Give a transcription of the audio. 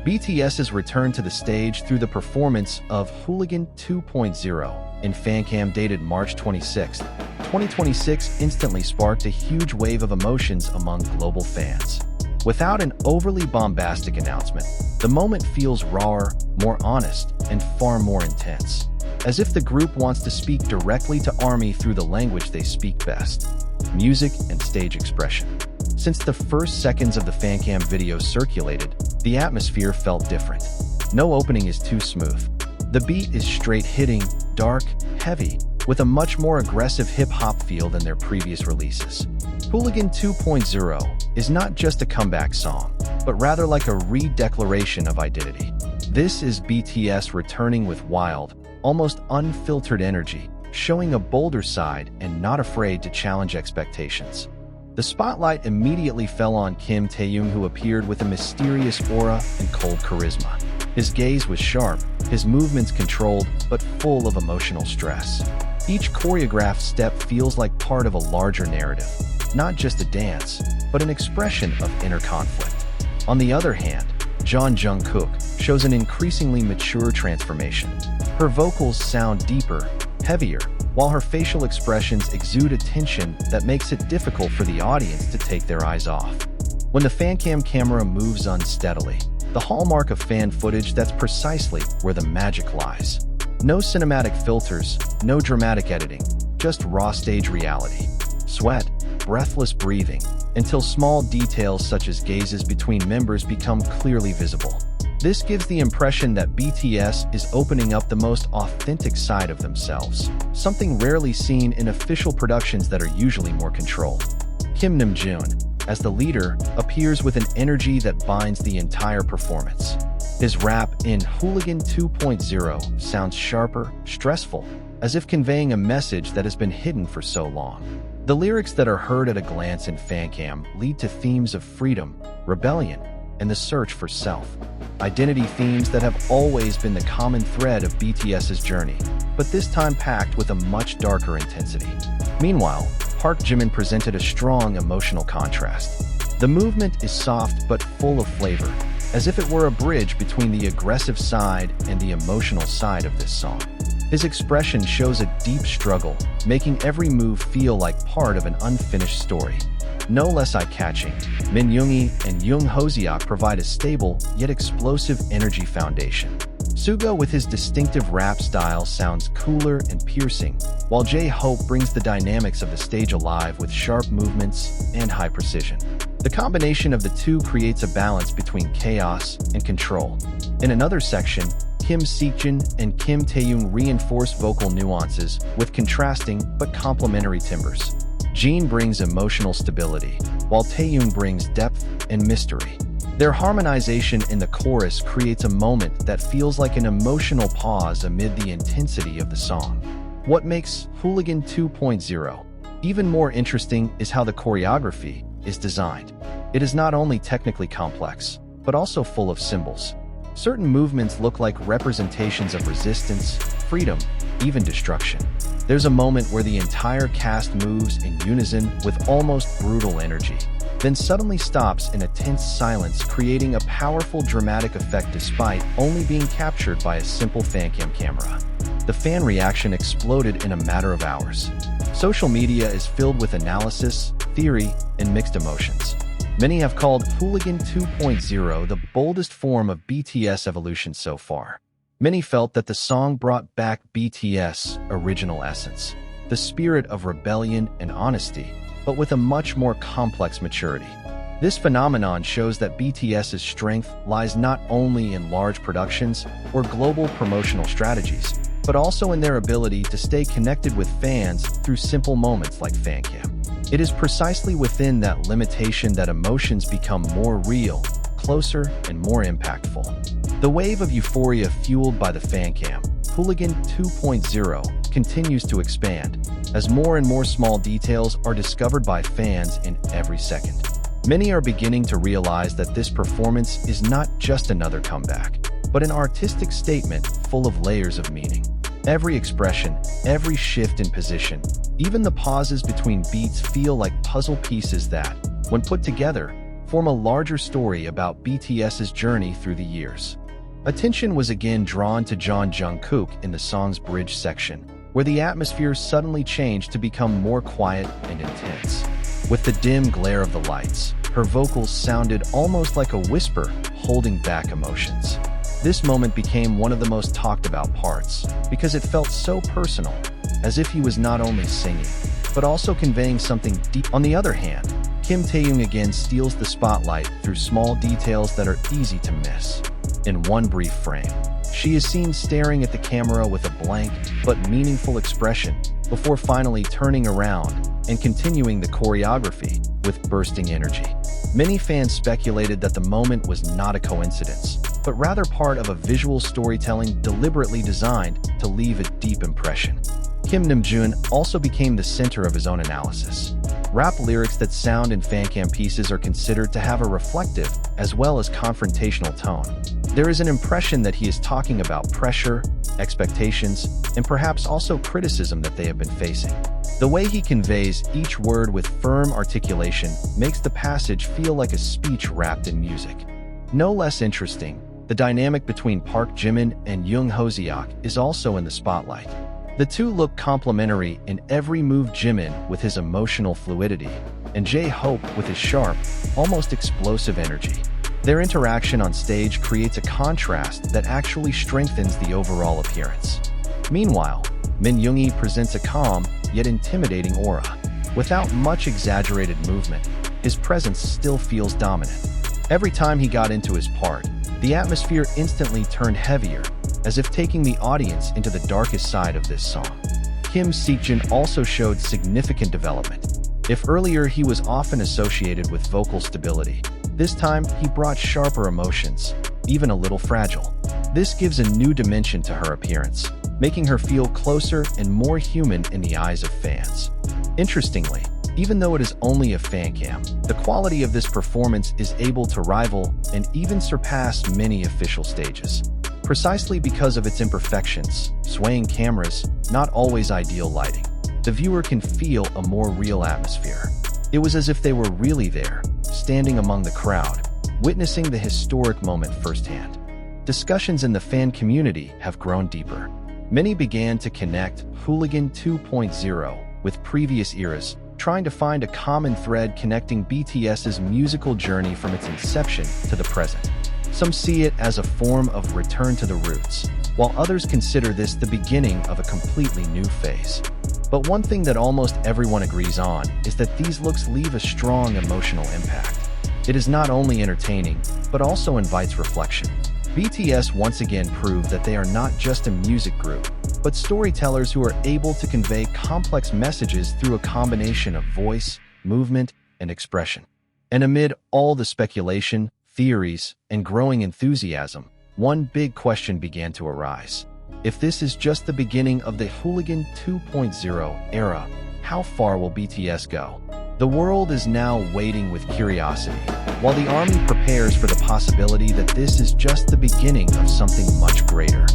BTS's return to the stage through the performance of Hooligan 2.0 in fancam dated March 26, 2026 instantly sparked a huge wave of emotions among global fans. Without an overly bombastic announcement, the moment feels rawer, more honest, and far more intense. As if the group wants to speak directly to ARMY through the language they speak best: music and stage expression. Since the first seconds of the fancam video circulated, the atmosphere felt different. No opening is too smooth. The beat is straight-hitting, dark, heavy, with a much more aggressive hip-hop feel than their previous releases. Hooligan 2.0 is not just a comeback song, but rather like a re-declaration of identity. This is BTS returning with wild, almost unfiltered energy, showing a bolder side and not afraid to challenge expectations. The spotlight immediately fell on Kim Taehyung, who appeared with a mysterious aura and cold charisma. His gaze was sharp, his movements controlled, but full of emotional stress. Each choreographed step feels like part of a larger narrative, not just a dance, but an expression of inner conflict. On the other hand, Jungkook shows an increasingly mature transformation. Her vocals sound deeper, heavier, while her facial expressions exude a tension that makes it difficult for the audience to take their eyes off. When the fancam camera moves unsteadily, the hallmark of fan footage, that's precisely where the magic lies. No cinematic filters, no dramatic editing, just raw stage reality. Sweat, breathless breathing, until small details such as gazes between members become clearly visible. This gives the impression that BTS is opening up the most authentic side of themselves, something rarely seen in official productions that are usually more controlled. Kim Namjoon, as the leader, appears with an energy that binds the entire performance. His rap in Hooligan 2.0 sounds sharper, stressful, as if conveying a message that has been hidden for so long. The lyrics that are heard at a glance in fancam lead to themes of freedom, rebellion, and the search for self. Identity themes that have always been the common thread of BTS's journey, but this time packed with a much darker intensity. Meanwhile, Park Jimin presented a strong emotional contrast. The movement is soft but full of flavor, as if it were a bridge between the aggressive side and the emotional side of this song. His expression shows a deep struggle, making every move feel like part of an unfinished story. No less eye-catching, Min Yoongi and Young Hoseok provide a stable yet explosive energy foundation. Suga, with his distinctive rap style, sounds cooler and piercing, while J-Hope brings the dynamics of the stage alive with sharp movements and high precision. The combination of the two creates a balance between chaos and control. In another section, Kim Seokjin and Kim Taehyung reinforce vocal nuances with contrasting but complementary timbres. Jin brings emotional stability, while Taehyung brings depth and mystery. Their harmonization in the chorus creates a moment that feels like an emotional pause amid the intensity of the song. What makes Hooligan 2.0 even more interesting is how the choreography is designed. It is not only technically complex, but also full of symbols. Certain movements look like representations of resistance, freedom, even destruction. There's a moment where the entire cast moves in unison with almost brutal energy, then suddenly stops in a tense silence, creating a powerful dramatic effect despite only being captured by a simple fancam camera. The fan reaction exploded in a matter of hours. Social media is filled with analysis, theory, and mixed emotions. Many have called Hooligan 2.0 the boldest form of BTS evolution so far. Many felt that the song brought back BTS' original essence, the spirit of rebellion and honesty, but with a much more complex maturity. This phenomenon shows that BTS's strength lies not only in large productions or global promotional strategies, but also in their ability to stay connected with fans through simple moments like fancam. It is precisely within that limitation that emotions become more real, closer, and more impactful. The wave of euphoria fueled by the fancam, Hooligan 2.0, continues to expand, as more and more small details are discovered by fans in every second. Many are beginning to realize that this performance is not just another comeback, but an artistic statement full of layers of meaning. Every expression, every shift in position, even the pauses between beats feel like puzzle pieces that, when put together, form a larger story about BTS's journey through the years. Attention was again drawn to John Jungkook in the song's bridge section, where the atmosphere suddenly changed to become more quiet and intense. With the dim glare of the lights, her vocals sounded almost like a whisper, holding back emotions. This moment became one of the most talked about parts, because it felt so personal, as if he was not only singing, but also conveying something deep. On the other hand, Kim Taehyung again steals the spotlight through small details that are easy to miss. In one brief frame, she is seen staring at the camera with a blank but meaningful expression before finally turning around and continuing the choreography with bursting energy. Many fans speculated that the moment was not a coincidence, but rather part of a visual storytelling deliberately designed to leave a deep impression. Kim Namjoon also became the center of his own analysis. Rap lyrics that sound in fancam pieces are considered to have a reflective as well as confrontational tone. There is an impression that he is talking about pressure, expectations, and perhaps also criticism that they have been facing. The way he conveys each word with firm articulation makes the passage feel like a speech wrapped in music. No less interesting, the dynamic between Park Jimin and Yoon Ho-seok is also in the spotlight. The two look complementary in every move, Jimin with his emotional fluidity, and J-Hope with his sharp, almost explosive energy. Their interaction on stage creates a contrast that actually strengthens the overall appearance. Meanwhile, Min Yoongi presents a calm, yet intimidating aura. Without much exaggerated movement, his presence still feels dominant. Every time he got into his part, the atmosphere instantly turned heavier, as if taking the audience into the darkest side of this song. Kim Seokjin also showed significant development. If earlier he was often associated with vocal stability, this time he brought sharper emotions, even a little fragile. This gives a new dimension to her appearance, making her feel closer and more human in the eyes of fans. Interestingly, even though it is only a fancam, the quality of this performance is able to rival and even surpass many official stages. Precisely because of its imperfections, swaying cameras, not always ideal lighting, the viewer can feel a more real atmosphere. It was as if they were really there, standing among the crowd, witnessing the historic moment firsthand. Discussions in the fan community have grown deeper. Many began to connect Hooligan 2.0 with previous eras, trying to find a common thread connecting BTS's musical journey from its inception to the present. Some see it as a form of return to the roots, while others consider this the beginning of a completely new phase. But one thing that almost everyone agrees on is that these looks leave a strong emotional impact. It is not only entertaining, but also invites reflection. BTS once again proved that they are not just a music group, but storytellers who are able to convey complex messages through a combination of voice, movement, and expression. And amid all the speculation, theories, and growing enthusiasm, one big question began to arise. If this is just the beginning of the Hooligan 2.0 era, how far will BTS go? The world is now waiting with curiosity, while the army prepares for the possibility that this is just the beginning of something much greater.